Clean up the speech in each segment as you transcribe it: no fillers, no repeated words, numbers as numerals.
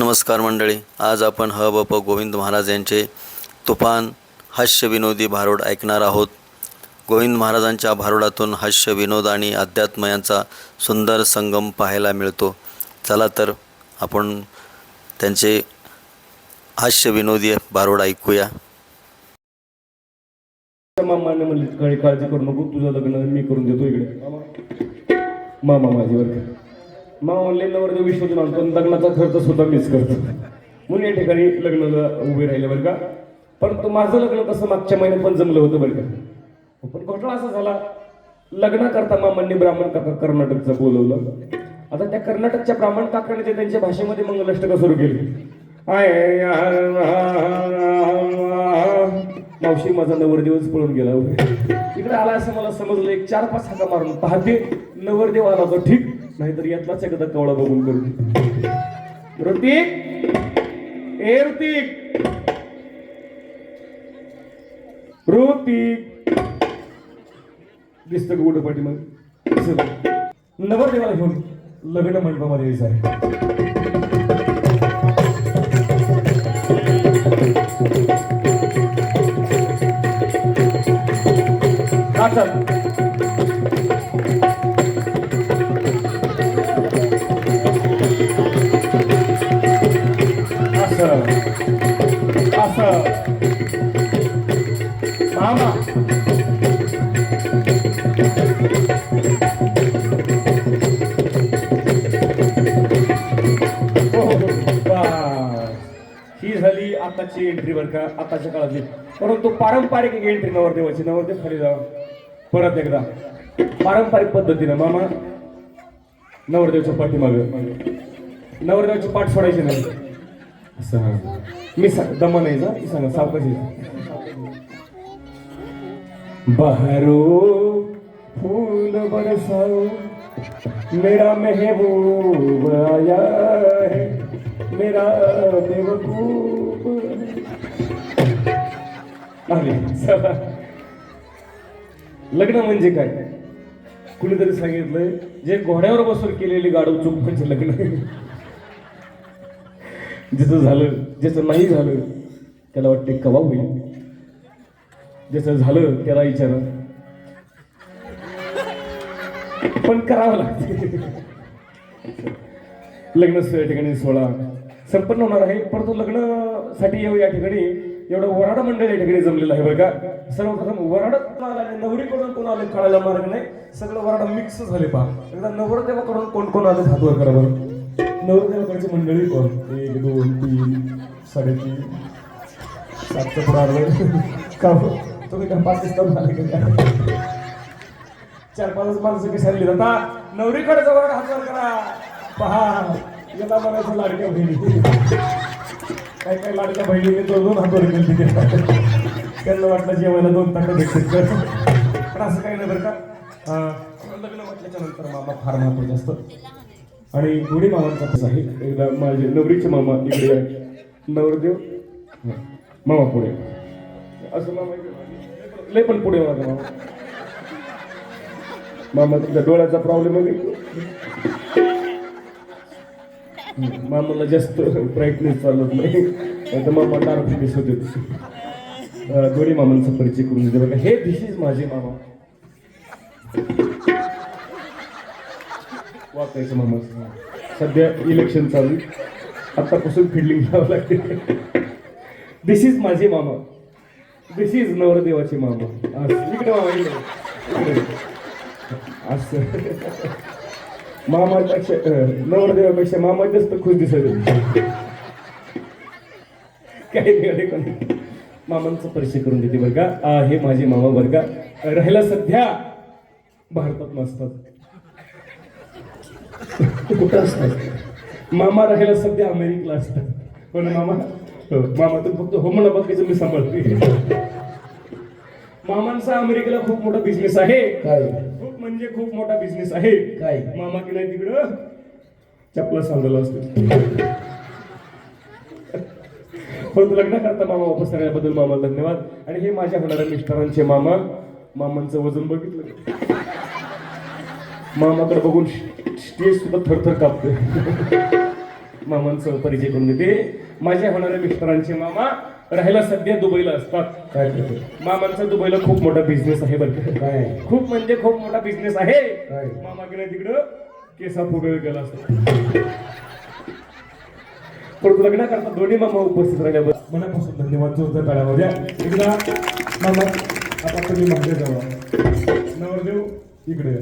नमस्कार मंडळी, आज आपण ह ब प गोविंद महाराज यांचे तुफान हास्य विनोदी भारुड ऐकणार आहोत. गोविंद महाराजांच्या भारुडातून हास्य विनोद आणि अध्यात्म यांचा सुंदर संगम पाहायला मिळतो. चला तर आपण त्यांचे हास्य विनोदी भारुड ऐकूया. मामाने म्हणले काही काळजी करू नको, तुझं लग्न मी करून देतो. इकडे मामा माझ्यावर मामा म्हणले नवरदेव विश्वजून आणतो, लग्नाचा खर्च सुद्धा मीच करतो. म्हणून या ठिकाणी लग्नाला उभे राहिले बरं का. परंतु माझं लग्न कसं मागच्या महिन्यात पण जमलं होतं बरं का. पण घोटाळा असा झाला, लग्नाकरता मामांनी ब्राह्मण काका कर्नाटकचं बोलवलं. आता त्या कर्नाटकच्या ब्राह्मण काकाने ते त्यांच्या भाषेमध्ये मंगलाष्टका सुरू केली. मावशी माझा नवरदेवच पळून गेला. इकडे आला असं मला समजलं. एक 4-5 हाका मारून पाहते नवरदेव आला तर ठीक, नाहीतर यातलाच एकदा कवळा बघून करू. ऋतिक, ए ऋतिक, ऋतिक दिसतं का कुठं पाठी? मग नवरदेवाला घेऊन लग्न मंडपामध्ये यायचं आहे. असं मामा ही झाली आताची एंट्री बरं का, आताच्या काळातली. परंतु पारंपरिक एंट्री नवरदेवाची. नवरदेव खाली जावं परत एकदा पारंपरिक पद्धतीनं. मामा नवरदेवच्या पाठीमागं, नवरदेवाची पाठ सोडायची नाही. असं मी दमा नाही जा, सांगा सावकाशी. बहारो फूल बरसाओ मेरा महबूब आया है, मेरा बेवकूफ. लग्न म्हणजे काय? कुणीतरी सांगितलंय, जे घोड्यावर बसून केलेली गाडव चूक म्हणजे लग्न. ज्याचं झालं, ज्याचं नाही झालं त्याला वाटते कवा होईल, ज्याचं झालं त्याला विचार पण करावं लागते. लग्न या ठिकाणी सोहळा संपन्न होणार आहे. परंतु लग्नासाठी या ठिकाणी एवढं वराड मंडळ या ठिकाणी जमलेलं आहे बरं का. सर्वप्रथम वराड आला, नवरीकडून कोण आले कळायला मार्ग नाही. सगळं वराड मिक्स झाले. पहा एकदा नवरदेवाकडून कोण कोण आले हातवर करा बरं. नवरदेवाकडची मंडळी कोण? 1 2 3 3.5 7चं पुढे का तुम्ही का पाकिस्तान झाले का? 4-5 माणसं कशी आली जातात. नवरीकडे जवळ हातवर करा. पहा याला म्हणायचं लाडक्या बहिणी. काय काय लाडक्या बहिणीने 2 हातवर केली. त्यांना वाटलं जेवायला 2 ताटं भेटतील. पण असं काही नाही बरं का. लग्न म्हटल्याच्या नंतर मामा फार महत्वाचं असतं. आणि गुढी मामांचा कसं आहे, एकदा माझे नवरीचे मामा इकडे आहे, नवरदेव मामा पुढे. असं मामा लय पण पुढे माझा मामा. मामा तुमच्या डोळ्याचा प्रॉब्लेम आहे. मामाला जास्त ब्राईटनेस चालत नाही, तर मामा डार्क दिसत होते. दोन्ही मामांचा परिचय करून देते बघा. हे दिस इज माझे मामा. वाकायचं मामा. सध्या इलेक्शन चालू, आतापासून फिल्डिंग लावावं लागते. दिस इज माझे मामा, दिस इज नवरदेवाचे मामा. इकडे मामा, इकडे असं. मामापेक्षा नवरदेवापेक्षा मामा जास्त खुश दिसत. काही नाही, मामांचा परिचय करून देते बरं का. हे माझे मामा बरं का. राहायला सध्या भारतात नसतात. कुठं असतात मामा? राहायला सध्या अमेरिकेला असतात. पण मामा मामा तर फक्त हो म्हणा बाकीचं मी सांभाळते. मामांचा अमेरिकेला खूप मोठा बिझनेस आहे. काय? खूप म्हणजे खूप मोठा बिझनेस आहे. काय? मामा की नाही तिकडं चपला सांगायला असते. परंतु लग्न करता मामा वापस राहिल्याबद्दल मामाला धन्यवाद. आणि हे माझ्या होणाऱ्या मिस्टरांचे मामा. मामांचं वजन बघितलं, मामाकडे बघून स्टेज सुद्धा थरथर कापते. मामांचं परिचय करून देते. माझ्या होणाऱ्या मिस्टरांचे मामा राहायला सध्या दुबईला असतात. काय करते? मामांचा दुबईला खूप मोठा बिझनेस आहे बरं का. काय? खूप म्हणजे खूप मोठा बिझनेस आहे. काय? मामा गेला तिकडं केसा फुगे गेला असतो. पण लग्न करता दोन्ही मामा उपस्थित राहिल्यावर मनापासून धन्यवाद. जोरदार टाळ्या वाजवा. एकदा मामा आता तुम्ही मागे जावा. नवरदेव इकडे या.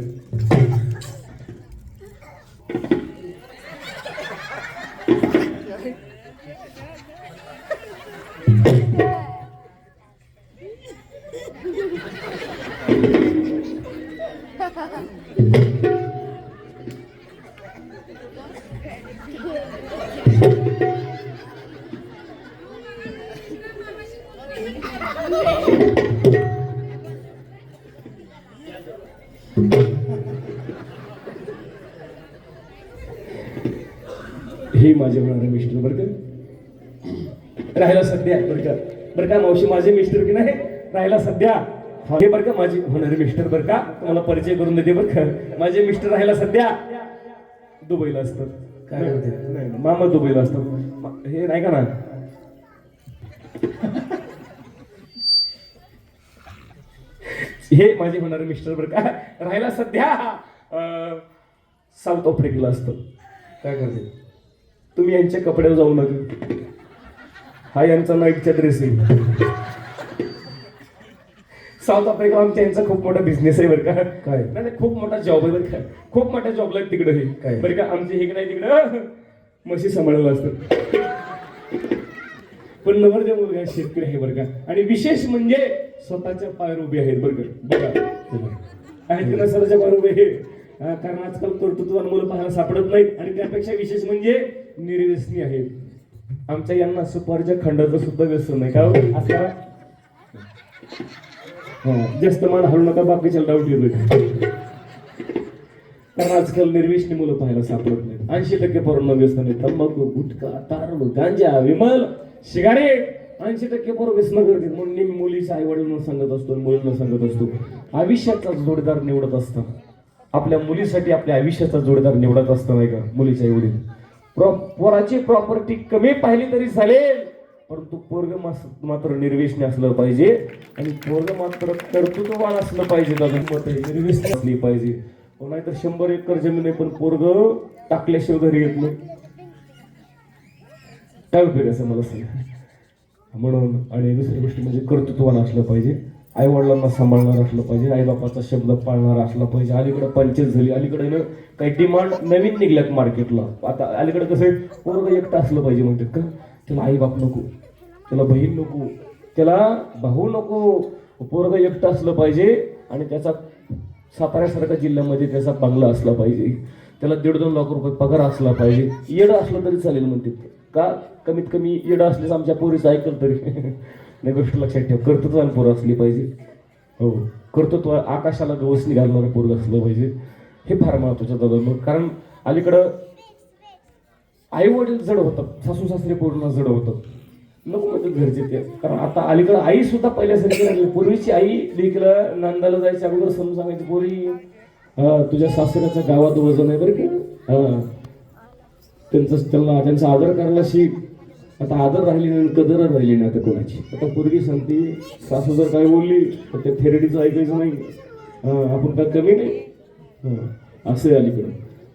हे माझे होणारे मिस्टर बरं का. राहायला सध्या बरं का मावशी माझे मिस्टर की नाही राहायला सध्या हे बरं का माझे होणारे मिस्टर बरं का. तुम्हाला परिचय करून देते बरं का. माझे मिस्टर राहायला सध्या दुबईला असतात. काय करते? नाही मामा दुबईला असतात. हे नाही का ना हे माझे होणारे मिस्टर बरं का राहायला सध्या साऊथ आफ्रिकेला असतात. काय करते? तुम्ही यांच्या कपड्यावर जाऊ नका. हा यांचा नाईटचा ड्रेस आहे. साऊथ आफ्रिका आमच्या यांचा खूप मोठा बिझनेस आहे बरं का. काय? नाही खूप मोठा जॉब आहे बरं का. खूप मोठ्या जॉबला आहेत तिकडे हे काय? बरं का. आमचे हे नाही तिकडं म्हशी सांभाळायला असतात. पण नवरदेव मुलगा आहे, शेतकरी आहे बरं का. आणि विशेष म्हणजे स्वतःच्या पायावर उभे आहेत बरं का. बघा आहेत का स्वतःच्या पायावर उभे हे. कारण आजकाल कर्तृत्वान मुलं पाहायला सापडत नाहीत. आणि त्यापेक्षा विशेष म्हणजे निर्व्यसनी आहेत. आमच्या यांना सुपारीच्या खंडाचं सुद्धा व्यसन नाही का असा. जास्त मान हलू नका बाकीच्या डाऊट येतोय. कारण आजकाल निर्व्यसनी मुलं पाहायला सापडत नाही. 80% पोरांना व्यसन आहे. तंबाखू गुटखा तारळ गांजा विमल सिगारेट 80% पोरं व्यसन करतात. म्हणून मी मुलीच्या आई वडिलांना सांगत असतो मुलींना सांगत असतो आयुष्याचा जोडीदार निवडत असतात. आपल्या मुलीसाठी आपल्या आयुष्याचा जोडीदार निवडत असतं नाही का मुलीच्या आई वडील. पोराची प्रॉपर्टी कमी पाहिली तरी चालेल परंतु पोरग मात्र निर्व्यसनी असलं पाहिजे. आणि पोरग मात्र कर्तृत्ववान असलं पाहिजे. निर्व्यसनी असली पाहिजे. नाहीतर 100 एकर जमीन आहे पण पोरग टाकल्याशिवाय घरी येत नाही. काय उपयोग असं मला सांगा. म्हणून आणि दुसरी गोष्ट म्हणजे कर्तृत्ववान असलं पाहिजे. आई वडिलांना सांभाळणार असलं पाहिजे. आई बापाचा शब्द पाळणार असला पाहिजे. अलीकडे पंचायत झाली. अलीकडे ना काही डिमांड नवीन निघल्यात मार्केटला. आता अलीकडे कसं आहे पोरग एकटं असलं पाहिजे म्हणतात का. त्याला आई बाप नको, त्याला बहीण नको, त्याला भाऊ नको. पोरग एकटं असलं पाहिजे. आणि त्याचा साताऱ्यासारख्या जिल्ह्यामध्ये त्याचा बंगला असला पाहिजे. त्याला 1.5-2 लाख रुपये पगार असला पाहिजे. येडं असलं तरी चालेल म्हणते का. कमीत कमी येडं असल्यास आमच्या पोरीचं ऐकल तरी. नाही गोष्ट लक्षात ठेव. कर्तृत्वान पोरं असली पाहिजे. हो कर्तृत्व आकाशाला गवसणी घालणारं पोरग असलं पाहिजे. हे फार महत्वाचं दादा. कारण अलीकडं आई वडील जड होतात. सासू सासरे पूर्ण जड होतात. नको म्हणजे घरचे ते. कारण आता अलीकडं आई सुद्धा पहिल्यासारखी राहिली. पूर्वीची आई लेकीला नांदायला जायच्या अगोदर समजून सांगायची पोरी तुझ्या सासऱ्याच्या गावात वजन आहे बरं की. त्यांचा आदर करायला शिक. आता आदर राहिली नाही कदर राहिली नाही आता कोणाची. आता पोरगी सांगते सासू जर काय बोलली तर त्या थेरडीचं ऐकायचं नाही. आपण काय कमी नाही. असं आहे अलीकडं.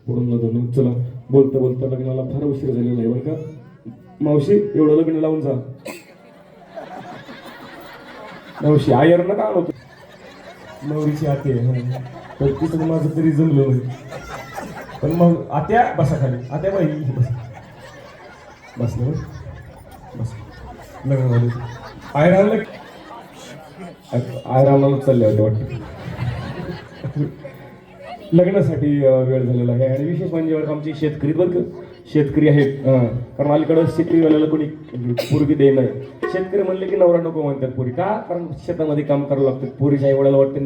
पुढून चला बोलता बोलता लग्नाला फार उशीर झालेला आहे बरं का. मावशी एवढं लग्न लावून जा. मावशी आयर नका आणतो. नवरीची आते तर तिथं माझं तरी जमलं नाही. पण मग आत्या बसा खाली. आत्या बाई बसलं बस लग्न झालं. आयराला चालले होते वाटतं. लग्नासाठी वेळ झालेला आहे. आणि विशेष म्हणजे आमची शेतकरी बरं का. शेतकरी आहेत. कारण अलीकडं शेतीवाल्याला कोणी पोरगी दे नाही. शेतकरी म्हणले की नवरा नको म्हणतात पोरी का. कारण शेतामध्ये काम करावं लागतं. पोरीच्या आई वडिलाला वाटते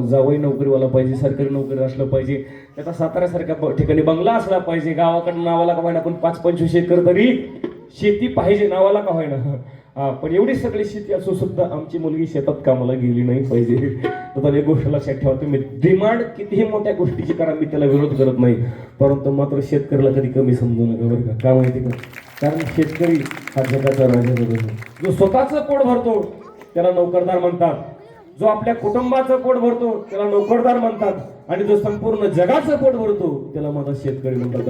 जावई नोकरीवाला पाहिजे, सरकारी नोकरी असलं पाहिजे. त्याचा साताऱ्यासारख्या ठिकाणी बंगला असला पाहिजे. गावाकडं नावाला का व्हायना पण 5-25 एकर तरी शेती पाहिजे नावाला का व्हायना. हा, पण एवढी सगळी शेती असू सुद्धा आमची मुलगी शेतात कामाला गेली नाही पाहिजे. तर एक गोष्ट लक्षात ठेवा, तुम्ही डिमांड कितीही मोठ्या गोष्टीची करा, मी त्याला विरोध करत नाही, परंतु मात्र शेतकऱ्याला कधी कमी समजू नका बरं का. माहिती का? कारण शेतकरी हा जगाचा राजा बरोबर. जो स्वतःचं पोट भरतो त्याला नोकरदार म्हणतात, जो आपल्या कुटुंबाचं पोट भरतो त्याला नोकरदार म्हणतात, आणि जो संपूर्ण जगाचं पोट भरतो त्याला माझा शेतकरी म्हणतात.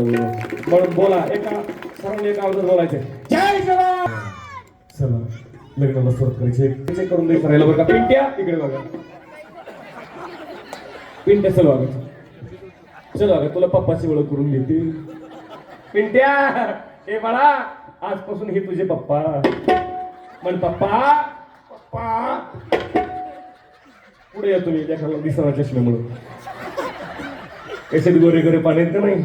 म्हणून बोला, एका सर्वांनी एका अगोदर बोलायचं, जय जवान. चला लग्नाला सुरुवात करायची. करून दे करायला बरं का. पिंट्या इकडे बघा, पिंट्या चल बघा, चल बघा, तुला पप्पाची ओळख करून देते. पिंट्या हे बाळा, आजपासून हे तुझे पप्पा. म्हण पप्पा पप्पा. पुढे या तुम्ही, एखादा दिसणार चष्म्यामुळे. कशात गोरे गोरे पाण्यात तर नाही,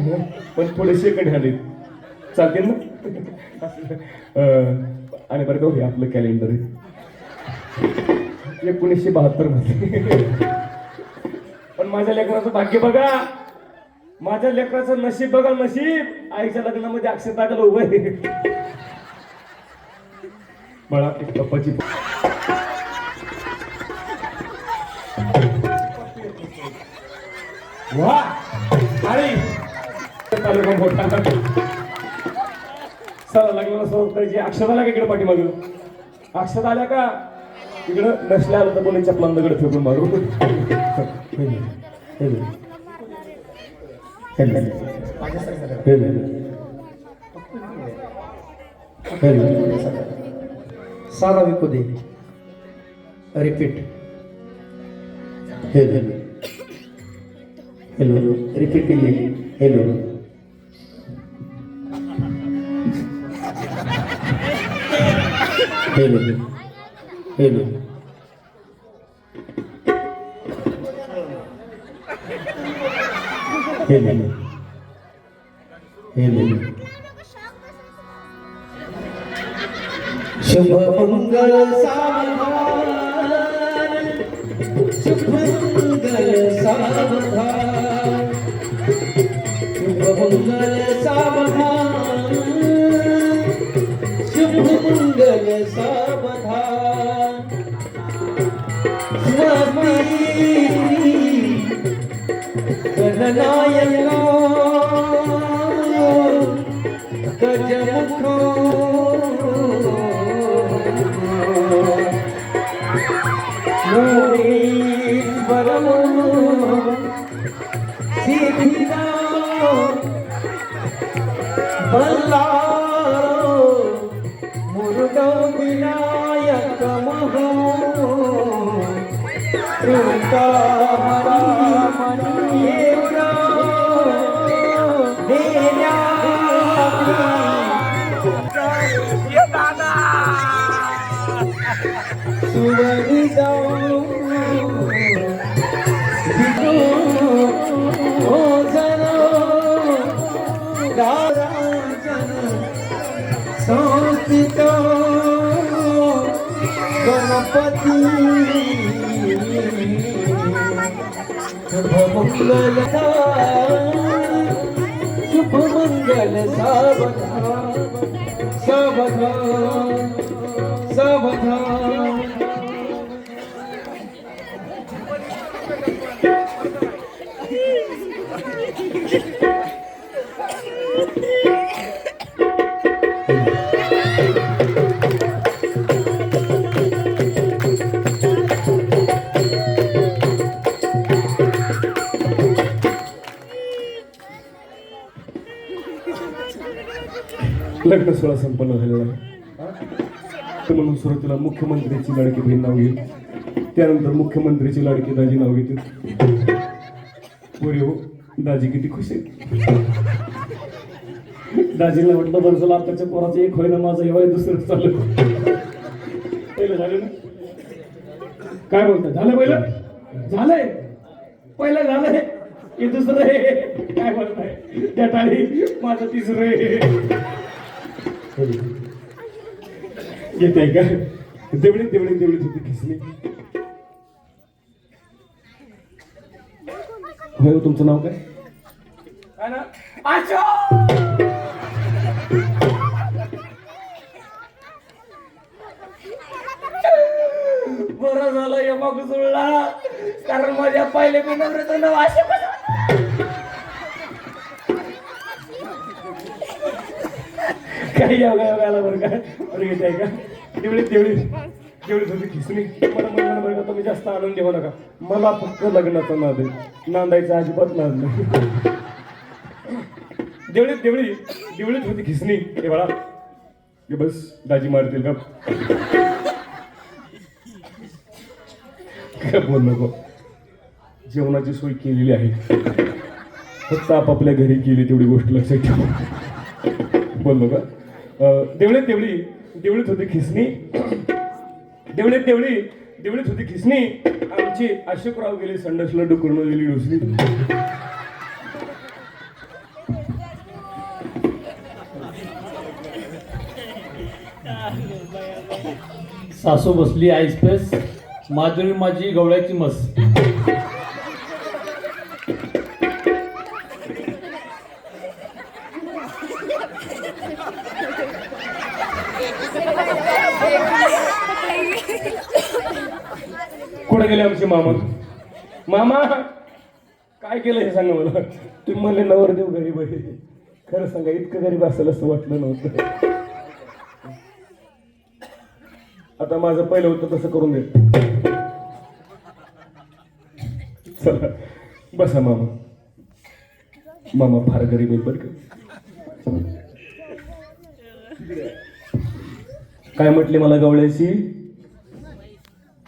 पण थोडे सेकंड आले चालतील ना. आणि बरं का, हे आपलं कॅलेंडर आहे 1972 मध्ये. पण माझ्या लेकराचं भाग्य बघा, माझ्या लेकराचं नशीब बघा, नशीब. आईच्या लग्नामध्ये अक्षर टाकलं उभं आहे. बाळा एक पप्पाची वा आणि तालुका मोठा. चला लग्नाला सुरुवात करायची. अक्षर आल्या का इकडे पाठीमाग? अक्षर आल्या का? इकडं नसल्या आलं तर बोले चपलान दगड फेकून मारू. सारा विकू दे. रिपीट. हेलो हेलो रिपीट कीजिए. Hello hello hello. Hello hello. शुभ मंगल सावधान, शुभ मंगल सावधान, शुभ मंगल सावधान, शुभ मंगल सावधान. स्वामी गणनायका गजमुखो मोरेश्वरमो सिद्धिदा बल्लारो मुरुगो विनायक महो रुका गणपति शुभ मंगल शुभ मंगल सावधान सावधान सावधान. लग्न सोहळा संपन्न झालेला आहे. तर म्हणून सुरुवातीला मुख्यमंत्र्याची लाडकी बहीण नाव घेईल, त्यानंतर मुख्यमंत्र्याची लाडकी दाजी नाव घेतील. पोरी हो, दाजी किती खुश आहे. दाजीला म्हटलं बरं झालं आताच्या पोराचं एक होईना, माझं एवढं दुसरं चाललं. पहिलं झालं ना? काय बोलतात? झालं पहिलं? झालंय पहिलं झालंय, हे दुसरं आहे. काय बोलताय त्या टाळी? माझं तिसरं आहे. येत आहे का? तेवढी तेवढी तेवढी होती खिसली. होय, तुमचं नाव काय? काय ना? मग जुळला कारण माझ्या पहिले मी नवऱ्याचं नाव अशोक काही योगाला बरं का बरं घेत आहे का तेवढीच होती खिचणी मला म्हणलं बरं का तुम्ही जास्त आनंद घेऊ नका मला फक्त लग्नाचा नाद आहे नांदायचा अजिबात नाद नाही देवळीत होती खिचणी हे बाळा हे बस दाजी मारतील का काय बोल नको जेवणाची सोय केलेली आहे फक्त आपापल्या घरी केली तेवढी गोष्ट लक्षात ठेवा बोल नका देवळीत होती खिचणी देवळीत होती खिचणी आमची अशोकराव गेले संडासला डुकरून गेली डोसली सासू बसली आईस्पेस माधुरी माझी गवळ्याची मस कुठे गेले आमचे मामा काय केलं हे सांगा मला तुम्ही म्हणले नवरदेव गरीब आहे खरं सांगा इतकं गरीब असेल असं वाटलं नव्हतं आता माझं पहिलं होतं तसं करून दे चला बसा मामा फार गरीब आहे बरं का काय म्हटले मला गवळ्याची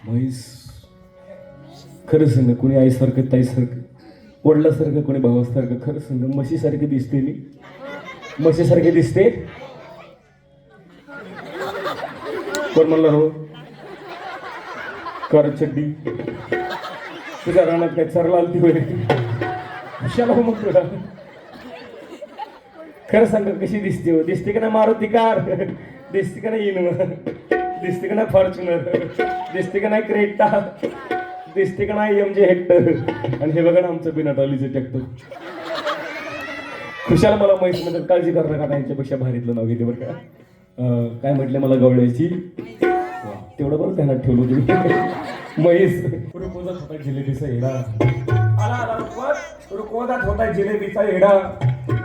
म्हैस खरं सांग कोणी आईसारखं ताईसारखं वडिलासारखं कोणी भावासारखं खरं सांग म्हशीसारखी दिसते मी म्हशीसारखी दिसते कोण म्हणला हो कर चड्डी तुझ्या रानात काय चरला आलती होय कशाला हो मग तुला खरं सांग कशी दिसते हो दिसते का ना मारुती कार दिसते का नाही इनोवा दिसते का नाही फॉर्च्युनर दिसते का नाही क्रेटा दिसते का नाही एमजे हेक्टर आणि हे बघा ना आमचं बिना टॉलीचं ट्रॅक्टर खुशाला मला माहिती म्हणजे काळजी करू नका त्यांच्यापेक्षा भारीतलं नाव घेते बरं का काय म्हटलं मला गवळ्याची तेवढं बरं ध्यानात ठेवलं तुम्ही म्हैस रुकोजात होता जिलेबीचा हेडा आला रुकोजात होता जिलेबीचा हेडा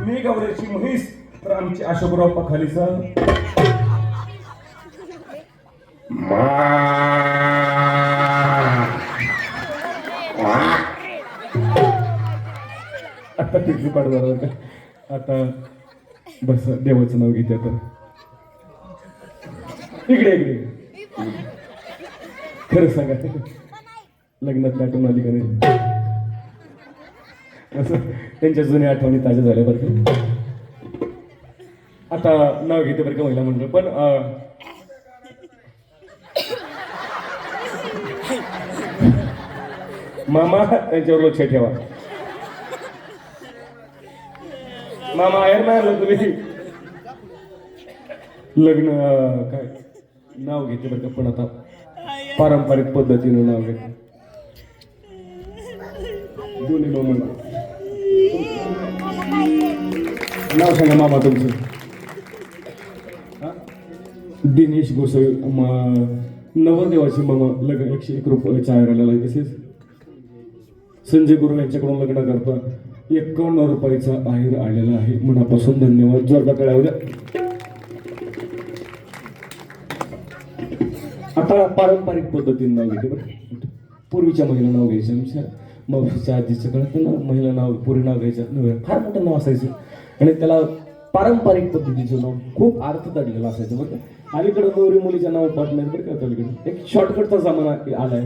मी गवळ्याची म्हैस तर आमची अशोकराव पखालीचा आता तिची पाडणार का आता बस देवाचं नाव घेते आता इकडे खरं सांगा लग्नात आठवण आली का नाही असं त्यांच्या जुन्या आठवणी ताज्या झाल्या बरं का आता नाव घेते बरं का महिला मंडळ पण मामा त्यांच्यावर लक्ष ठेवा मामा आहेर नाही आलं तुम्ही लग्न काय नाव घेते बरं का पण आता पारंपरिक पद्धतीने नाव घेते दोन्ही मामा नाव सांगा मामा तुमचं दिनेश गोसावी नवरदेवाची मामा लग्न 101 रुपयाच्या आयराला तसेच संजय गुरु यांच्याकडून लग्न करता 51 रुपयाचा आहेर आलेला आहे मनापासून धन्यवाद जोरदार टाळ्या होऊ द्या आता पारंपरिक पद्धतीने नाव घेते बरं पूर्वीच्या महिला नाव घ्यायचं आमच्या मावशीच्या आजीच्या काळात ना महिला नाव पुरी नाव घ्यायचं फार मोठं नाव असायचं आणि त्याला पारंपरिक पद्धतीचं नाव खूप अर्थ दडलेलं असायचं बरं का अलीकडं नवरी मुलीच्या नाव पाठ नाहीत बरं का अलीकडे एक शॉर्टकटचा जमाना आलाय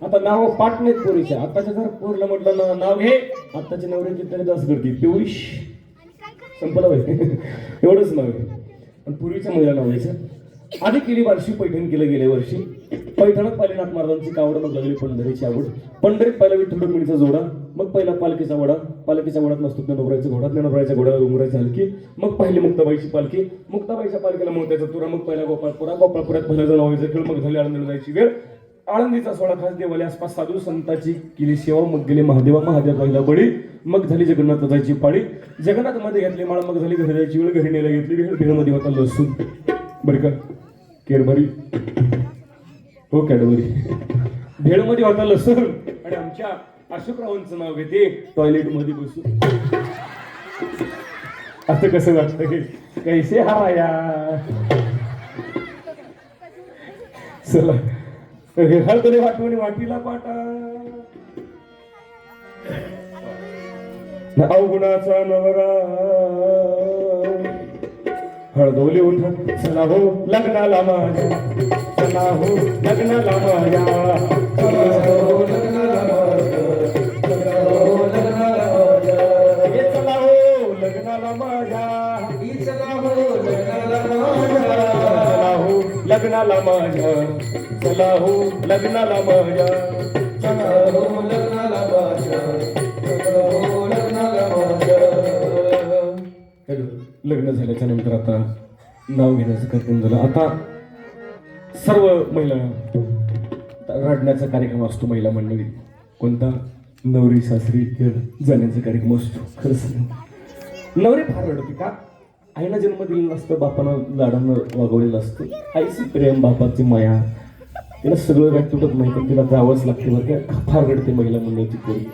आता नाव पाठ नाहीत पोरीच्या आताच्या जर पोरीला म्हटलं नाव घे आत्ताच्या नवऱ्याची तरी दास करते पिवळीश संपला पाहिजे एवढंच नाव आहे पण पूर्वीच्या महिला नाव घ्यायचं आधी केली बार्शी पैठण केलं गेल्या वर्षी पैठणात पालीनाथ महाराजांची कावड मग लागली पंढरीची आवड पंढरीत पहिला विठ्ठल रुक्मिणीचा जोडा मग पहिला पालखीचा वडा पालखीच्या वडात नसतो ज्ञानोबरायचा घोडा ज्ञानोबरायच्या घोड्याला उमरायची हलकी मग पहिली मुक्ताबाईची पालखी मुक्ताबाईच्या पालखीला मोत्याचा तुरा मग पहिला गोपाळपुरात पहिला जण व्हायचं खेळ मग झाली आळंदीला जायची वेळ आळंदीचा सोहळा खास देवाले आसपास साधू संतांची केली सेवा मग गेले महादेव राहिला बळी मग झाली जगन्नाथ जायची पाळी जगन्नाथ मध्ये घेतली माळ मग झाली घरी जायची वेळ घरी नेला घेतली वेळ भेळमध्ये होता लसूण बरं का केरभरी हो कॅडबरी भेळमध्ये होता लसूण आणि आमच्या अशोकरावांचं नाव घेते टॉयलेट मध्ये बसून. असं कसं वाटतं कैसे हराया. चला हळदले वाटवणी वाटीला पाटा अवगुणाचा नवरा हळदवली उठा चला हो लग्नाला माझ्या चला हो लग्नाला माझ्या चला हो लग्नाला माझ्या चला हो लग्नाला माझ्या हे चला हो लग्नाला माझ्या ही चला हो लग्नाला माझ्या चला हो लग्नाला माझ्या चला हो लग्नाला माझ्या चला हो लग्नाला माझ्या चला हो लग्नाला माझ्या. लग्न झाल्याच्या नंतर आता नाव घेण्याचं कार्यक्रम झालं. आता सर्व महिला रडण्याचा कार्यक्रम असतो. महिला मंडळी कोणता नवरी सासरी जाण्याचा कार्यक्रम असतो. खरंच नवरी फार रडते का. आईला जन्म दिलेला नसतं, बापानं लाडानं वागवलेलं असतं. आईची प्रेम बापाची माया तिला सगळं काय तुटत नाही पण तिला जावंच लागते. बरं का फार रडते महिला मंडळीची पोरी.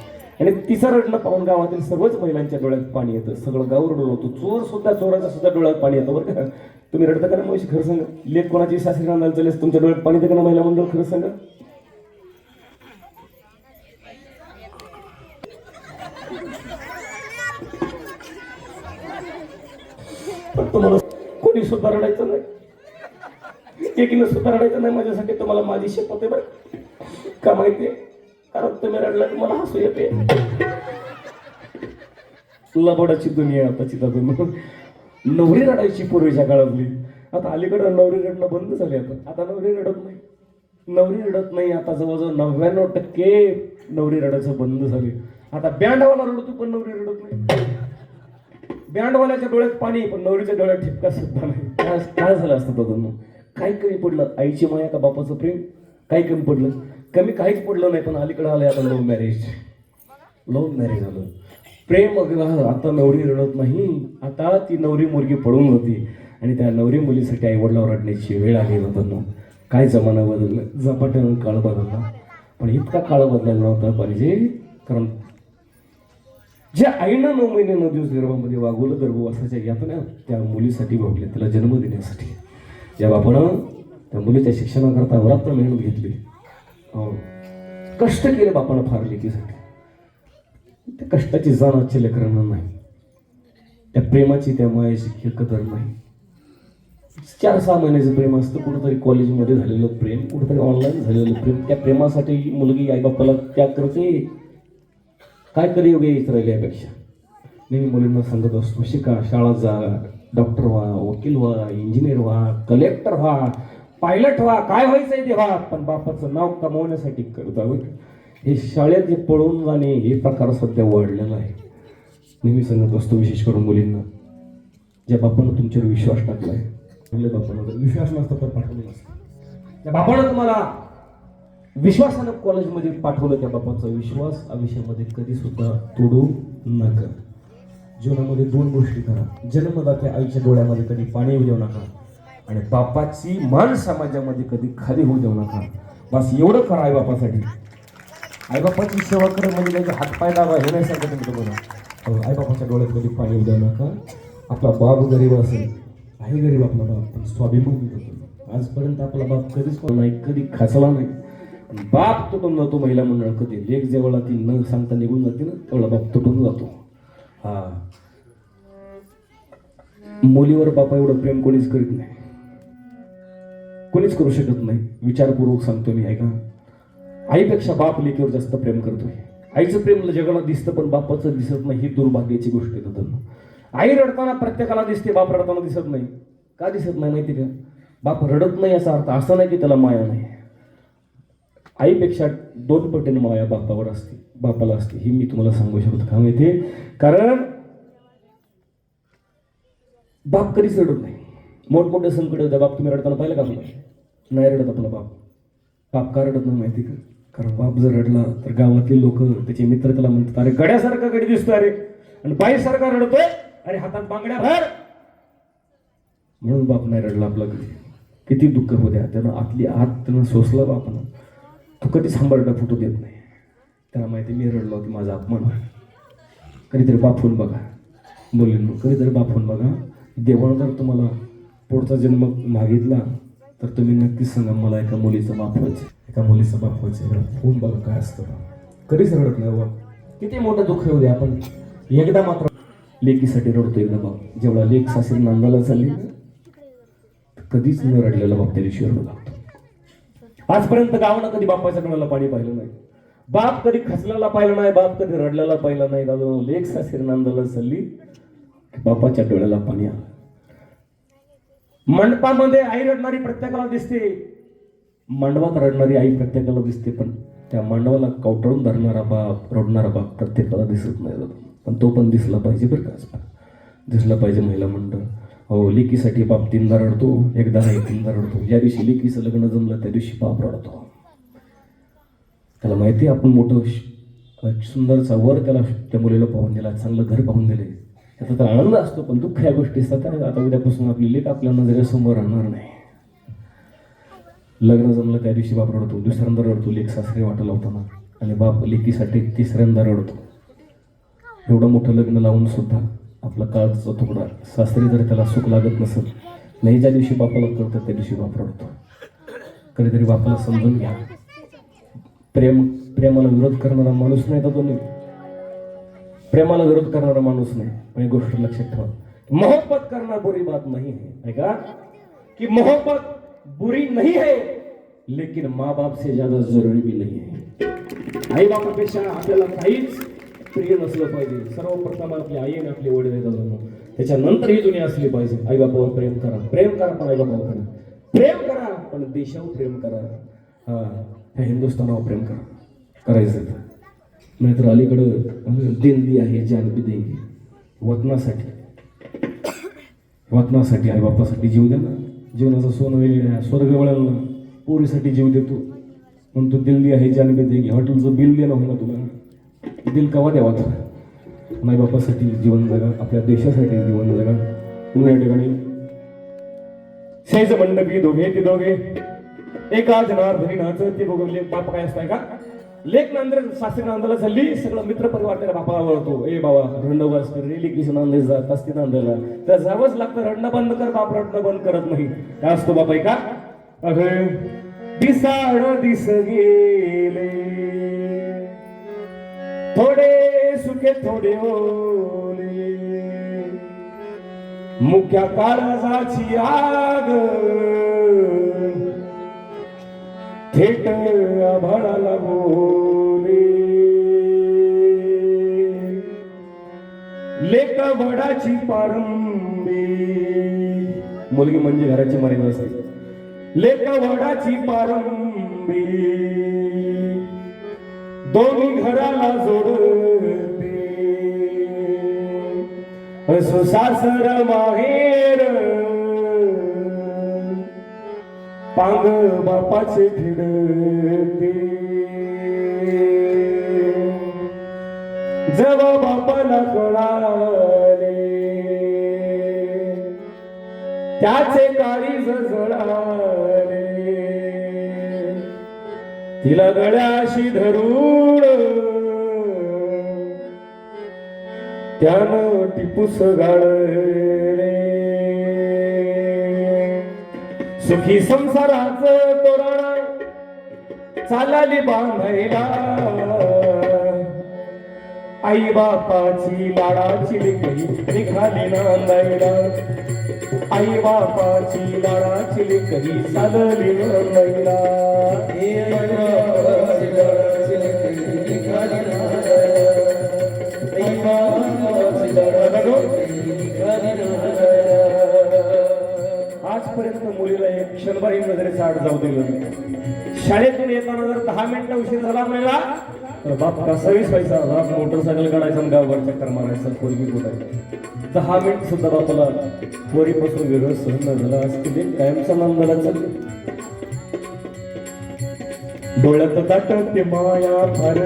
आणि तिचं रडणं पाहून गावातील सर्वच महिलांच्या डोळ्यात पाणी येतं. सगळं गाव रडून होतो. चोर सुद्धा चोराच्या सुद्धा डोळ्यात पाणी येतं. बरं का तुम्ही रडता का ना मावशी खरं सांगा. लेख कोणाची सासरी रांधायला चालेल तुमच्या डोळ्यात पाणी येतं का ना महिला मंडळ खरं सांगा. पण तुम्हाला कोणी सुद्धा रडायचं नाही. एकीनं सुद्धा रडायचं नाही माझ्यासाठी. तुम्हाला माझी शपथ आहे बरं का माहितीये. कारण तुम्ही रडला की मला हसू येते. लबाडाची दुनिया आताची दादा. नवरी रडायची पूर्वीच्या काळातली. आता अलीकडे नवरी रडणं बंद झाले. आता नवरी रडत नाही. नवरी रडत नाही. आता जवळजवळ 99% नवरी रडायचं बंद झाले. आता बँडवाला रडतो पण नवरी रडत नाही. बँडवाल्याच्या डोळ्यात पाणी पण नवरीच्या डोळ्यात ठिपका सुद्धा नाही. काय झालं असतं दादा. काय कमी पडलं. आईची माया का बापाचं प्रेम काय कमी पडलं. कमी काहीच पडलं नाही. पण अलीकडे आलंय आता लव्ह मॅरेज. लव्ह मॅरेज झालं. प्रेम आता नवरी रडत नाही. आता ती नवरी मुलगी पळून होती आणि त्या नवरी मुलीसाठी आईवडिलावर रडण्याची वेळ आली होता. काय जमाना बदलला. झपाट्यानं काळ बदलला. पण इतका काळ बदलायला नव्हता पाहिजे. कारण ज्या आईनं 9 महिने 9 दिवस गर्भामध्ये वागवलं गर्भवासाच्या यातनं त्या मुलीसाठी भोगले. तिला जन्म देण्यासाठी ज्या बापानं त्या मुलीच्या शिक्षणाकरता अवरात्र मेहनत घेतली. कष्ट केले बापानं फार लेकीसाठी. त्या कष्टाची जाण आजच्या लेकरांना नाही. त्या प्रेमाची त्या मायाची कदर नाही. 4-6 महिन्याचं प्रेम असतं. कुठंतरी कॉलेजमध्ये झालेलं प्रेम, कुठंतरी ऑनलाईन झालेलं प्रेम. त्या प्रेमासाठी मुलगी आईबापाला त्याग करते. काय करी योग्य येत राहिले यापेक्षा. मी मुलींना सांगत असतो शिका, शाळा जा, डॉक्टर व्हा, वकील व्हा, इंजिनियर व्हा, कलेक्टर व्हा, पायलट व्हा, काय व्हायचंय ते व्हा, पण बापाचं नाव कमवण्यासाठी करता. हे शाळेत जे पळून जाणे हे प्रकार सध्या वाढलेला आहे. नेहमी सांगत असतो विशेष करून मुलींना ज्या बापानं तुमच्यावर विश्वास टाकलाय. आपल्या बापानं विश्वास नसता तर पाठवलं नसतं. त्या बापानं तुम्हाला विश्वासानं कॉलेजमध्ये पाठवलं. त्या बापाचा विश्वास आयुष्यामध्ये कधी सुद्धा तोडू नका. जीवनामध्ये 2 गोष्टी करा. जन्मदात्या आईच्या डोळ्यामध्ये कधी पाणी येऊ देऊ नका आणि बापाची मान समाजामध्ये कधी खाली होऊ देऊ नका. बस एवढं करा आईबापासाठी. आईबापाची सेवा करणं म्हणजे त्याचे हातपाय दाबा हे नाही सांगत मी तुम्हाला. आईबापाच्या डोळ्यात कधी पाणी येऊ देऊ नका. आपला बाप गरीब असेल, आहे गरीब आपला बाप, पण स्वाभिमानी होतो. आजपर्यंत आपला बाप कधीच नाही, कधी खासला नाही. बाप तुटून जातो महिला मंडळ कधी. लेक जेवढा ती न सांगता निघून जाते ना तेवढा बाप तुटून जातो. हा मुलीवर बापा एवढं प्रेम कोणीच करीत नाही. कोणीच करू शकत नाही. विचारपूर्वक सांगतो मी. ऐका, आईपेक्षा बाप लेकीवर जास्त प्रेम करतोय. आईचं प्रेम जगाला दिसतं पण बापाचं दिसत नाही. ही दुर्भाग्याची गोष्ट आहे. आई रडताना प्रत्येकाला दिसते, बाप रडताना दिसत नाही. का दिसत नाही माहिती का. बाप रडत नाही याचा अर्थ असा नाही की त्याला माया नाही. आईपेक्षा 2 पटीने माया बापावर असते, बापाला असते. ही मी तुम्हाला सांगू शकतो. का माहिती. कारण बाप कधीच रडत नाही. मोठमोठे संकट होते. बाप तुम्ही रडताना पाहिलं का. आपला नाही रडत आपला बाप. बाप का रडत नाही माहिती का. कारण बाप जर रडला तर गावातले लोक त्याचे मित्र त्याला म्हणतात अरे गड्यासारखा गडी दिसतो अरे, आणि बाईसारखा रडतोय अरे, हातात बांगड्या भर. म्हणून बाप नाही रडला आपला कधी. किती दुःख होत्या त्यानं आतली आत त्यानं सोसला बापानं. तो कधीच हंबरडा फुटू देत नाही. त्याला माहिती मी रडलो की माझा अपमान होईल. कधीतरी बापून बघा मुलींनो, कधीतरी बापून बघा. देवानं जर तुम्हाला पुढचा जन्म मागितला तर तुम्ही नक्कीच सांगा मला एका मुलीचं बाप व्हायचं, एका मुलीचं बाप व्हायचं. होऊन बघा काय असतं. कधीच रडत नाही बाबा. किती मोठं दुःख येऊ दे, आपण एकदा मात्र लेकीसाठी रडतो. एकदा बाप जेवढा लेक सासरी नांदाला चालली ना, कधीच न रडलेला बाप त्या दिवशी रडू लागतो. आजपर्यंत गावानं कधी बापाच्या कणाला पाणी पाहिलं नाही, बाप कधी खचलेला पाहिलं नाही, बाप कधी रडलेला पाहिलं नाही. दादा लेक सासरी नांदाला चालली, बापाच्या डोळ्याला पाणी आलं. मंडपामध्ये आई रडणारी प्रत्येकाला दिसते, मांडवात रडणारी आई प्रत्येकाला दिसते, पण त्या मांडवाला कवटाळून धरणारा बाप, रडणारा बाप प्रत्येकाला दिसत नाही दादा. पण तो पण दिसला पाहिजे बरं का, दिसला पाहिजे महिला मंडळ. हो, लेकीसाठी बाप तीनदा रडतो, एकदा नाही तीनदा रडतो. ज्या दिवशी लेकीचं लग्न जमलं त्या दिवशी बाप रडतो. त्याला माहिती आपण मोठं सुंदरचा वर त्याला त्या मुलीला पाहून दिला, चांगलं घर पाहून दिले, त्याचा तर आनंद असतो. पण दुःख या गोष्टी असतात. आता उद्यापासून आपली लेक आपल्या नजरेसमोर राहणार नाही. लग्न जमलं त्या दिवशी बाप रडतो, दुसऱ्यांदा रडतो लेक सासरे वाटा लावताना, आणि बाप लेकीसाठी तिसऱ्यांदा रडतो. एवढं मोठं लग्न लावून सुद्धा आपला काळचा तुकडा सासरी जर त्याला सुख लागत नसेल, नाही ज्या दिवशी बापाला कळतं त्या दिवशी बाप रडतो. कधीतरी बापाला समजून घ्या. प्रेमाला विरोध करणारा माणूस नाही तर तो नाही, प्रेमाला विरोध करणारा माणूस नाही. पण एक गोष्ट लक्षात ठेवा, मोहब्बत करना बुरी बात नहीं है का, कि मोहब्बत बुरी नहीं है लेकिन माँ बाप से ज्यादा जरूरी भी नहीं है. आई बापापेक्षा आपल्याला काहीच प्रिय नसलं पाहिजे. सर्वप्रथम आपली आई आणि आपले वडील आहेत, त्याच्यानंतर ही दुनिया असली पाहिजे. आई बापावर प्रेम करा, प्रेम करा, पण आई बापावर करा, प्रेम करा पण देशावर प्रेम करा. हा, ह्या हिंदुस्थानावर प्रेम करा, करायचं. नाहीतर अलीकडं दिंडी आहे जान भी देंगे, वतनासाठी आई बापासाठी जीव द्या ना. जीवनाचं सोनं वेगळं, स्वर्ग वळायला ना, पोरीसाठी जीव देतो पण तू दिल्ली आहे जान भी देंगे. हॉटेलचं बिल देणं होईना तुला, दिल कवा द्यावा तुला. आई बापासाठी जीवन जगा, आपल्या देशासाठी जीवन जगा. पुन्हा या ठिकाणी शेज मंडपी दोघे ते दोघे एका जनार्दनी नाच ते बघून लेख बाप काय असताय का. लेख नांदर सासरी नांदायला चालली, सगळं मित्र परिवार त्याला बापाला वळतो. ए बाबा रंडवास कर रे, लेकीचं नांदाय जात असते नांदायला, तर जावंच लागतं. रडणं बंद कर, बाप रडणं बंद करत नाही. काय असतो बाप आहे का. अगं दिसाड दिस गेले थोडे सुखे थोडे ओले, मुख्या काळजाची आग थेट आभाळाला बोले. लेक वडाची पारंबी, मुलगी म्हणजे घराची मर्यादा असते. लेक वडाची पारंबी दोन्ही घराला जोडते, असो सासर माहेर पांग बापाचे फिरते. जेव्हा बापाला कळाले त्याचे काळीज जळाले, तिला गळ्याशी धरून त्यानं टिपूस गाळले. सुखी संसाराचं तोरण चालली बांधायला, आई बापाची लाडाची लेकरी निघाली नांदायला. आई बापाची लाडाची लेकरी चालली नांदायला. आजपर्यंत मुलीला एक क्षणभर नजरेचा आड जाऊ दिलं नाही. शाळेतून येताना जर 10 मिनिटं उशीर झाला मुलीला तर बाप कसावीस व्हायचा. बाप मोटरसायकल काढायचा आणि गावभर चक्कर मारायचा, पोरगी कुठायची. 10 मिनिट सुद्धा बापाला पोरीपासून वेगळं सहन न झालं. आज तिथे कायमचा नांदाला चालले. डोळ्यात दाटते माया फार,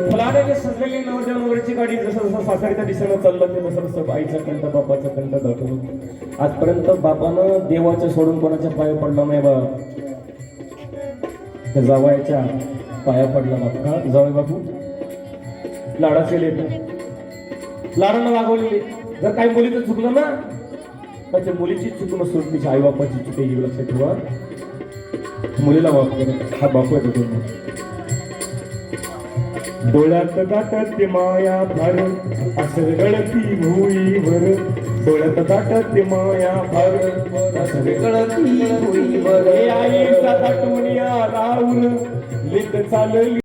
फुलाने सजलेली नवरदेव नवरीची गाडी जसं जसं सासरीच्या दिशेनं चाललं ते तसं तसं आईचा कंठ बापाचा कंठ दाखवलं. आजपर्यंत बापानं देवाच्या सोडून कोणाच्या पाया पडला नाही बा. त्या जावयाच्या पाया पडला बापका. जावई बापू लाडाचे लेकर लाडाला लागवलेले. जर काही मुलीचं चुकलं ना तर त्या मुलीची चूक नसून तिच्या आई बापाची चूक आहे, ही लक्षात ठेवा. मुलीला माफ करा. हा बापू आहे तो. डोळ्यात दाटत माया फार असं गळती भुईवर. डोळ्यात दाटत माया फार असं गळती भुईवर. आई साठवून आला लेक चालली